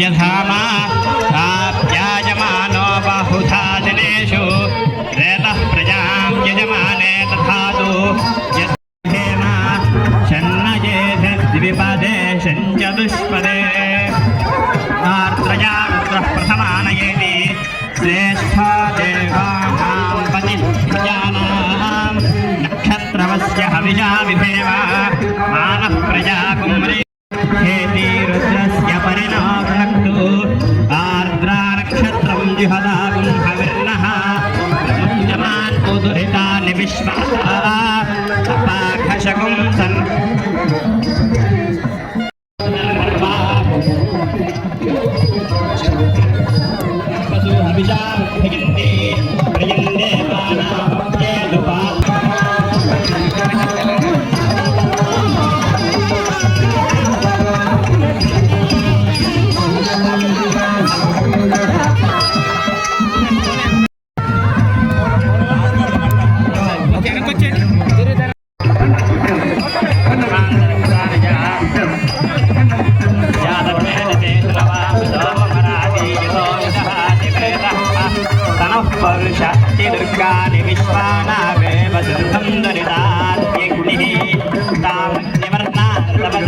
धामा आप्यायमानो बहुधा जनेषु रेतः प्रजां यजमाने तथातु यद्धेमा शन्नयेधे द्विपदे शञ्चतुष्पदे आर्त्रया प्रथमानयेति श्रेष्ठा देवानां पतिप्रजानां नक्षत्रवस्य हविषा विभेव मानः प्रजा कुम्रे हेति रुद्रस्य परिणामक्तु आर्द्रा नक्षत्रं जुहदागुं हविर्नः प्रमुञ्जमान् उदुहितानि विश्वाः अपाघशकुं सन् पशु हविषा भगिन्ते प्रियन्ते पानां केतुपा दुर्गानि विश्वानावेव सिद्धं दरिदाद्यग्निः तां निवर्णान्तवदाज्वन्तीं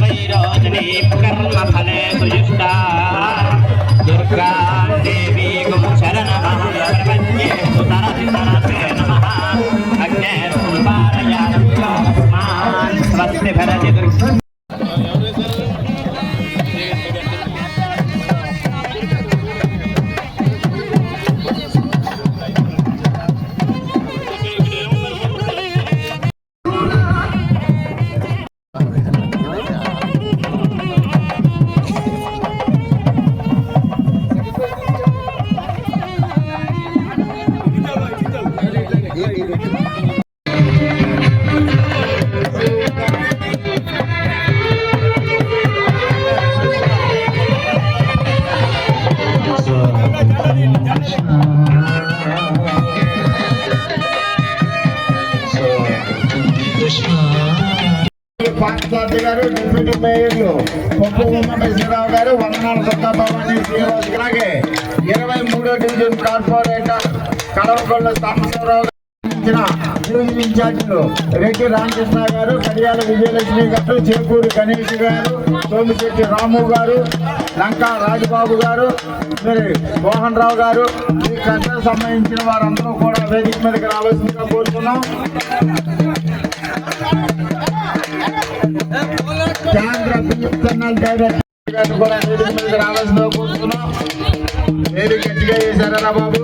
वैरोचनीं कर्मफले सुयुष्टा दुर्गां देवीं शरणमहं प्रपद्ये सुतरतितरते नमः अग्ने पारयास्मान् स्वस्ति भरति दुर्गा పార్థసారథి గారు డిప్యూటీ మేయర్లు పప్పు ఉమామేశ్వరరావు గారు వందనాల సత్తాభవాని శ్రీనివాస్ అలాగే 23వ డివిజన్ కార్పొరేటర్ కలవకొండ సాంబశివరావు సంబంధించిన డివిజన్ ఇన్ఛార్జీలు రెడ్డి రామకృష్ణ గారు, కడియాల విజయలక్ష్మి గారు, చేకూరి గణేష్ గారు, సోమిశెట్టి రాము గారు, లంకా రాజబాబు గారు, మరి మోహన్ రావు గారు, ఈ కథకు సంబంధించిన వారందరూ కూడా వేదిక మీదకి రావాల్సిందిగా కోరుతున్నాం. కేంద్ర బిఎస్ఎన్ఎల్ డైరెక్టర్ గారు కూడా వేదిక మీదకి రావాల్సిందిగా కోరుతున్నాం. వేదిక గట్టిగా చేశారా బాబు?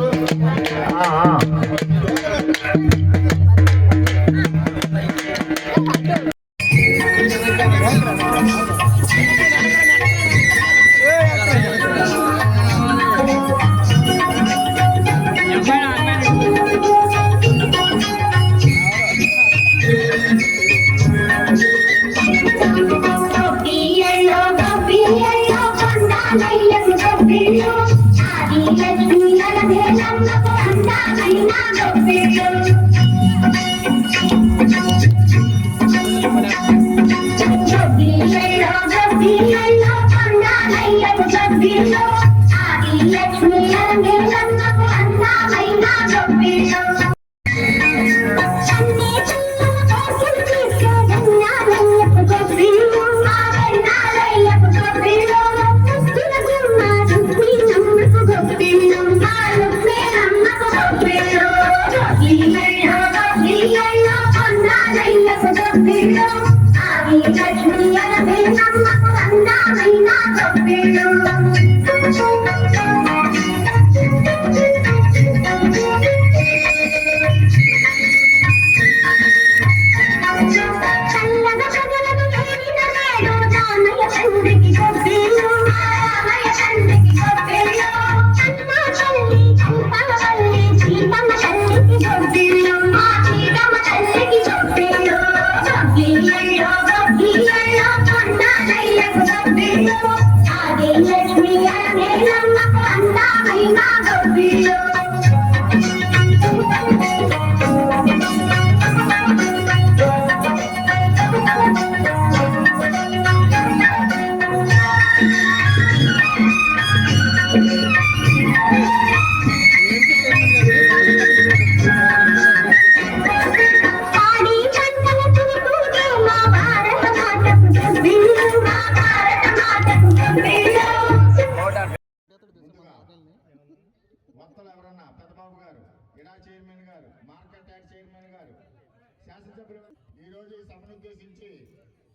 ఈరోజు ఈ సభను ఉద్దేశించి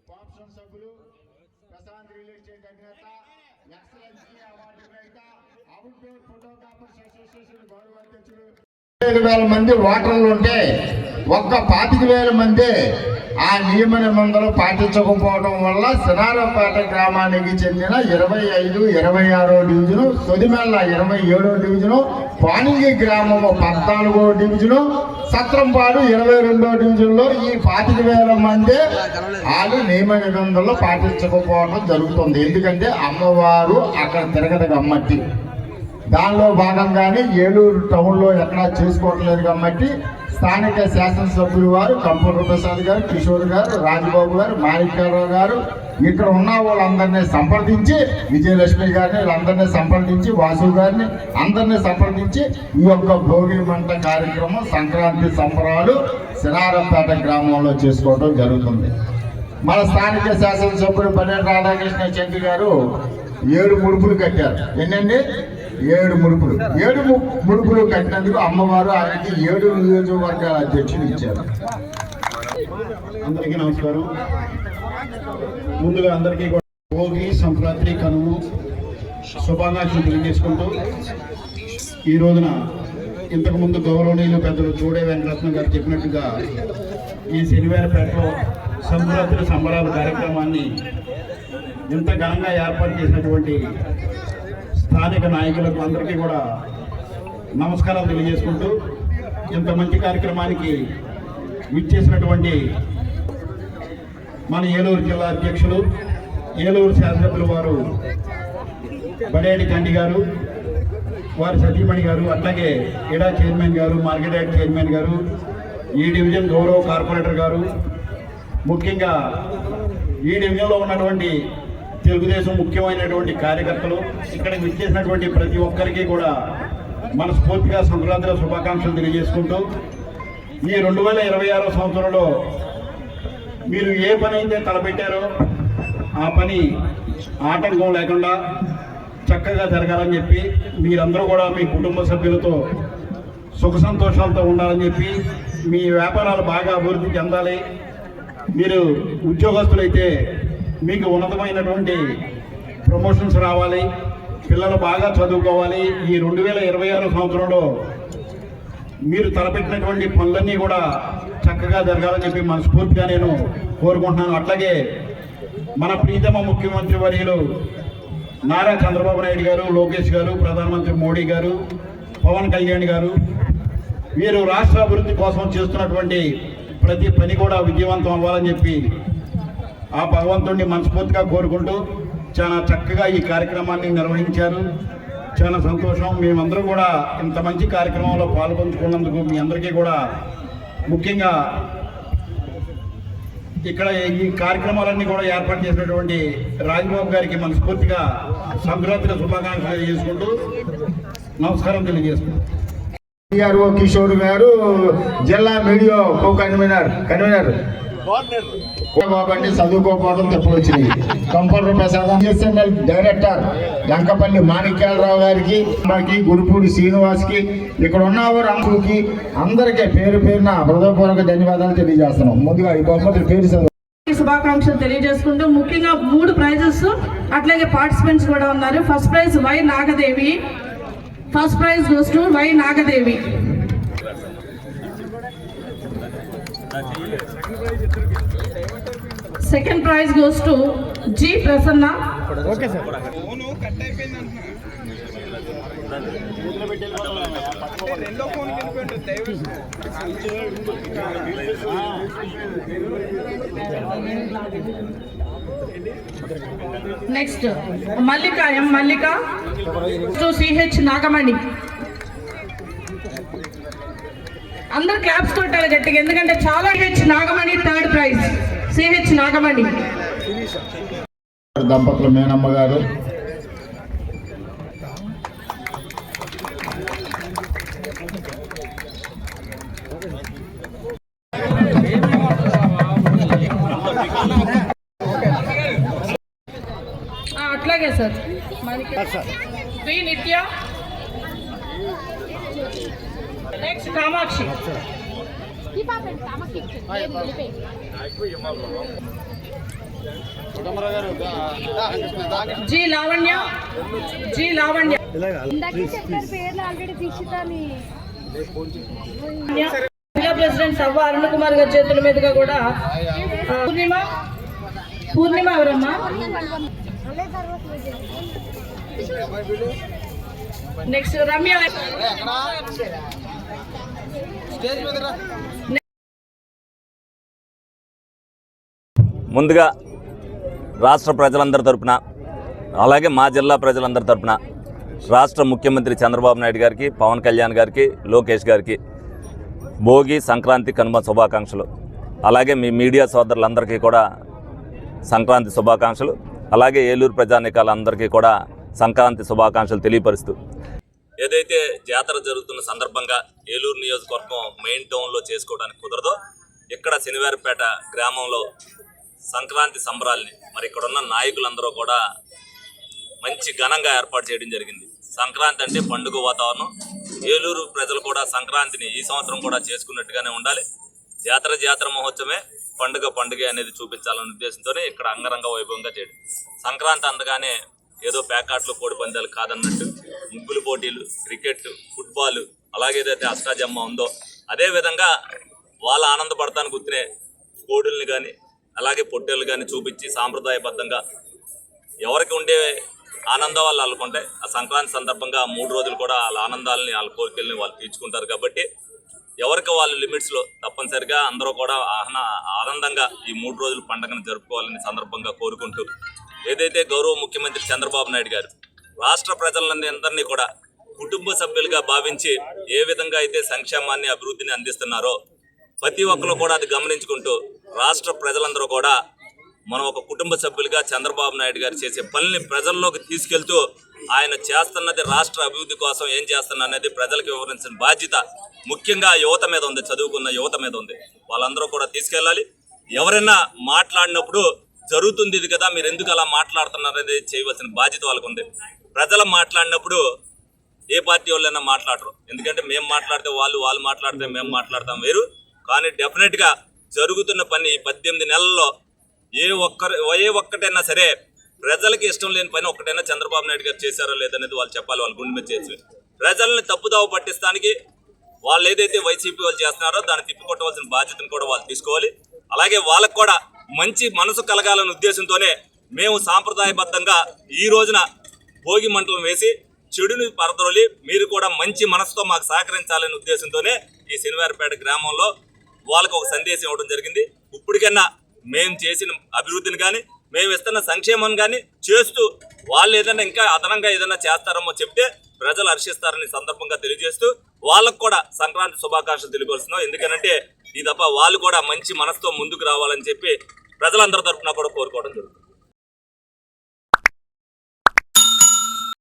కోఆప్షన్ సభ్యులు, ప్రశాంత్ రియల్ ఎస్టేట్ అధినేత, ఎక్సలెన్సీ అవార్డు గ్రహీత, అవుట్డోర్ ఫోటోగ్రాఫర్స్ అసోసియేషన్ గౌరవ అధ్యక్షుడు 5,000 మంది ఓటర్లు ఉంటే ఒక్క 25,000 మంది ఆ నియమ నిబంధనలు పాటించకపోవడం వల్ల సినారపేట గ్రామానికి చెందిన 25, 26 డివిజను, తొదిమెల్ల 27 డివిజను, పానింగి గ్రామము 14 డివిజను, సత్రంపాడు 22 డివిజన్లో ఈ 25,000 మంది వాళ్ళు నియమ నిబంధనలు పాటించకపోవడం జరుగుతుంది. ఎందుకంటే అమ్మవారు అక్కడ తిరగదు గమ్మట్టి. దానిలో భాగంగానే ఏలూరు టౌన్లో ఎక్కడా చేసుకోవట్లేదు కాబట్టి స్థానిక శాసనసభ్యులు వారు కంప్యూటర్ ప్రసాద్ గారు, కిషోర్ గారు, రాజబాబు గారు, మాణిక్యాలరావు గారు ఇక్కడ ఉన్న వాళ్ళందరినీ సంప్రదించి, విజయలక్ష్మి గారిని వీళ్ళందరినీ సంప్రదించి, వాసు గారిని అందరినీ సంప్రదించి ఈ యొక్క భోగి మంట కార్యక్రమం సంక్రాంతి సంబరాలు సినారపేట గ్రామంలో చేసుకోవడం జరుగుతుంది. మన స్థానిక శాసనసభ్యుడు పన్నెండు రాధాకృష్ణ చంద్ర గారు 7 ముడుపులు కట్టారు. ఏంటండి? 7 ముడుపులు. 7 ముడుపులు కట్టినందుకు అమ్మవారు ఆయనకి 7 నియోజకవర్గాల అధ్యక్షులు ఇచ్చారు. అందరికీ నమస్కారం. ముందుగా అందరికీ భోగి, సంక్రాంతి, కనుమ శుభాకాంక్షలు తెలియజేసుకుంటూ ఈ రోజున ఇంతకుముందు గౌరవనీయులు పెద్దలు చూడే వెంకటరత్నం గారు చెప్పినట్టుగా ఈ శనివారపేటలో సంక్రాంతి సంబరాల కార్యక్రమాన్ని ఇంత ఘనంగా ఏర్పాటు చేసినటువంటి స్థానిక నాయకులకు అందరికీ కూడా నమస్కారాలు తెలియజేసుకుంటూ ఇంత మంచి కార్యక్రమానికి విచ్చేసినటువంటి మన ఏలూరు జిల్లా అధ్యక్షులు, ఏలూరు శాసనసభ్యులు వారు బడేటి చండి గారు, వారి సతీమణి గారు, అట్లాగే ఇడా చైర్మన్ గారు, మార్కెట్ యార్డ్ చైర్మన్ గారు, ఈ డివిజన్ గౌరవ కార్పొరేటర్ గారు, ముఖ్యంగా ఈ డివిజన్లో ఉన్నటువంటి తెలుగుదేశం ముఖ్యమైనటువంటి కార్యకర్తలు, ఇక్కడికి విచ్చేసినటువంటి ప్రతి ఒక్కరికి కూడా మనస్ఫూర్తిగా సంక్రాంతిలో శుభాకాంక్షలు తెలియజేసుకుంటూ ఈ 2026 సంవత్సరంలో మీరు ఏ పని అయితే తలపెట్టారో ఆ పని ఆటంకం లేకుండా చక్కగా జరగాలని చెప్పి మీరందరూ కూడా మీ కుటుంబ సభ్యులతో సుఖ సంతోషాలతో ఉండాలని చెప్పి మీ వ్యాపారాలు బాగా అభివృద్ధి చెందాలి. మీరు ఉద్యోగస్తులైతే మీకు ఉన్నతమైనటువంటి ప్రమోషన్స్ రావాలి, పిల్లలు బాగా చదువుకోవాలి. ఈ 2026 సంవత్సరంలో మీరు తలపెట్టినటువంటి పనులన్నీ కూడా చక్కగా జరగాలని చెప్పి మనస్ఫూర్తిగా నేను కోరుకుంటున్నాను. అట్లాగే మన ప్రీతమ ముఖ్యమంత్రి వర్యులు నారా చంద్రబాబు నాయుడు గారు, లోకేష్ గారు, ప్రధానమంత్రి మోడీ గారు, పవన్ కళ్యాణ్ గారు వీరు రాష్ట్ర అభివృద్ధి కోసం చేస్తున్నటువంటి ప్రతి పని కూడా విజయవంతం అవ్వాలని చెప్పి ఆ భగవంతుడిని మనస్ఫూర్తిగా కోరుకుంటూ చాలా చక్కగా ఈ కార్యక్రమాన్ని నిర్వహించారు. చాలా సంతోషం. మేమందరం కూడా ఇంత మంచి కార్యక్రమంలో పాల్పంచుకున్నందుకు మీ అందరికీ కూడా ముఖ్యంగా ఇక్కడ ఈ కార్యక్రమాలన్నీ కూడా ఏర్పాటు చేసినటువంటి రాజ్బాబు గారికి మనస్ఫూర్తిగా సంక్రాంతి శుభాకాంక్షలు తెలియజేసుకుంటూ నమస్కారం తెలియజేస్తున్నాను. టిఆర్ఓ కిషోర్ గారు జిల్లా మీడియా కో కన్వీనర్ బాబండి చదువుకోకపోవడం తప్పుకొచ్చినాయి. Compounder Prasad BSNL director Lankapalli Manikyalarao గారికి, గురుపూడి శ్రీనివాస్కి, ఇక్కడ ఉన్నవారు అంకుకి అందరికీ పేరు పేరున హృదయపూర్వక ధన్యవాదాలు తెలియజేస్తున్నాం. ముందుగా ఈ బహుమతుల పేరు శుభాకాంక్షలు తెలియజేసుకుంటూ ముఖ్యంగా 3 ప్రైజెస్ అట్లాగే పార్టిసిపెంట్స్ కూడా ఉన్నారు. First prize Y Nagadevi. First prize goes to Y Nagadevi. Second prize goes to G Prasanna. Next Mallika M Mallika to CH Nagamani. అందరు క్లాప్స్ కొట్టాలి గట్టిగా, ఎందుకంటే చాలా. H Nagamani third prize. CH Nagamani. దంపతులు మేనమ్మ గారు, అట్లాగే sir. V Nitya. Next Kamakshi. G Lavanya. G Lavanya. President Savva Arun Kumar గారి చేతుల మీదుగా కూడా పూర్ణిమ ఎవరమ్మా? నెక్స్ట్ రమ్య. ముందుగా రాష్ట్ర ప్రజలందరి తరపున, అలాగే మా జిల్లా ప్రజలందరి తరపున రాష్ట్ర ముఖ్యమంత్రి చంద్రబాబు నాయుడు గారికి, పవన్ కళ్యాణ్ గారికి, లోకేష్ గారికి భోగి, సంక్రాంతి, కనుమ శుభాకాంక్షలు. అలాగే మీ మీడియా సోదరులందరికీ కూడా సంక్రాంతి శుభాకాంక్షలు. అలాగే ఏలూరు ప్రజానీకాలందరికీ కూడా సంక్రాంతి శుభాకాంక్షలు తెలియపరుస్తూ, ఏదైతే జాతర జరుగుతున్న సందర్భంగా ఏలూరు నియోజకవర్గం మెయిన్ టౌన్లో చేసుకోవడానికి కుదరదో, ఇక్కడ శనివారిపేట గ్రామంలో సంక్రాంతి సంబరాల్ని మరి ఇక్కడున్న నాయకులందరూ కూడా మంచి ఘనంగా ఏర్పాటు చేయడం జరిగింది. సంక్రాంతి అంటే పండుగ వాతావరణం. ఏలూరు ప్రజలు కూడా సంక్రాంతిని ఈ సంవత్సరం కూడా చేసుకున్నట్టుగానే ఉండాలి. జాతర మహోత్సవమే, పండుగ అనేది చూపించాలనే ఉద్దేశంతోనే ఇక్కడ అంగరంగ వైభవంగా చేయడం. సంక్రాంతి అందగానే ఏదో ప్యాకాట్లు, కోడి పందాలు కాదన్నట్టు ముగ్గులు పోటీలు, క్రికెట్, ఫుట్బాల్, అలాగే ఏదైతే అష్టాజమ్మ ఉందో అదేవిధంగా వాళ్ళ ఆనందపడతానికి గుర్తునే కోడుల్ని కానీ అలాగే పొట్టేళ్ళు కానీ చూపించి సాంప్రదాయబద్ధంగా ఎవరికి ఉండే ఆనందం వాళ్ళు అనుకుంటే ఆ సంక్రాంతి సందర్భంగా 3 రోజులు కూడా వాళ్ళ ఆనందాలని, వాళ్ళ కోరికల్ని వాళ్ళు తీర్చుకుంటారు. కాబట్టి ఎవరికి వాళ్ళ లిమిట్స్లో తప్పనిసరిగా అందరూ కూడా ఆనందంగా ఈ 3 రోజులు పండుగను జరుపుకోవాలని సందర్భంగా కోరుకుంటూ, ఏదైతే గౌరవ ముఖ్యమంత్రి చంద్రబాబు నాయుడు గారు రాష్ట్ర ప్రజలందరినీ కూడా కుటుంబ సభ్యులుగా భావించి ఏ విధంగా అయితే సంక్షేమాన్ని, అభివృద్ధిని అందిస్తున్నారో ప్రతి ఒక్కరు కూడా అది గమనించుకుంటూ రాష్ట్ర ప్రజలందరూ కూడా మనం ఒక కుటుంబ సభ్యులుగా చంద్రబాబు నాయుడు గారు చేసే పనిని ప్రజల్లోకి తీసుకెళ్తూ ఆయన చేస్తున్నది రాష్ట్ర అభివృద్ధి కోసం ఏం చేస్తున్నా అనేది ప్రజలకు వివరించిన బాధ్యత ముఖ్యంగా యువత మీద ఉంది, చదువుకున్న యువత మీద ఉంది. వాళ్ళందరూ కూడా తీసుకెళ్ళాలి. ఎవరైనా మాట్లాడినప్పుడు జరుగుతుంది ఇది కదా, మీరు ఎందుకు అలా మాట్లాడుతున్నారు అనేది చేయవలసిన బాధ్యత వాళ్ళకు ఉంది. ప్రజలు మాట్లాడినప్పుడు ఏ పార్టీ వాళ్ళైనా మాట్లాడరు, ఎందుకంటే మేము మాట్లాడితే వాళ్ళు మాట్లాడితే మేము మాట్లాడతాం వేరు. కానీ డెఫినెట్గా జరుగుతున్న పని 18 నెలల్లో ఏ ఒక్కటైనా సరే ప్రజలకి ఇష్టం లేని పని ఒక్కటైనా చంద్రబాబు నాయుడు గారు చేశారో లేదనేది వాళ్ళు చెప్పాలి. వాళ్ళు గుండె మీద చేసి ప్రజల్ని తప్పుదావ పట్టిస్తానికి వాళ్ళు ఏదైతే వైసీపీ వాళ్ళు చేస్తున్నారో దాన్ని తిప్పికొట్టవలసిన బాధ్యతను కూడా వాళ్ళు తీసుకోవాలి. అలాగే వాళ్ళకు కూడా మంచి మనసు కలగాలనే ఉద్దేశంతోనే మేము సాంప్రదాయబద్ధంగా ఈ రోజున భోగి మంటలు వేసి చెడుని పరద్రోలి మీరు కూడా మంచి మనసుతో మాకు సహకరించాలనే ఉద్దేశంతోనే ఈ శనివారపేట గ్రామంలో వాళ్ళకు ఒక సందేశం ఇవ్వడం జరిగింది. ఇప్పటికన్నా మేము చేసిన అభివృద్ధిని కానీ మేము ఇస్తున్న సంక్షేమం కానీ చేస్తూ వాళ్ళు ఏదైనా ఇంకా అదనంగా ఏదైనా చేస్తారమో చెప్తే ప్రజలు హర్షిస్తారని సందర్భంగా తెలియజేస్తూ వాళ్ళకు కూడా సంక్రాంతి శుభాకాంక్షలు తెలియపరుస్తున్నాం. ఎందుకంటే ఈ తప్ప వాళ్ళు కూడా మంచి మనసుతో ముందుకు రావాలని చెప్పి ప్రజలందరి తరఫున కూడా కోరుకోవడం జరుగుతుంది.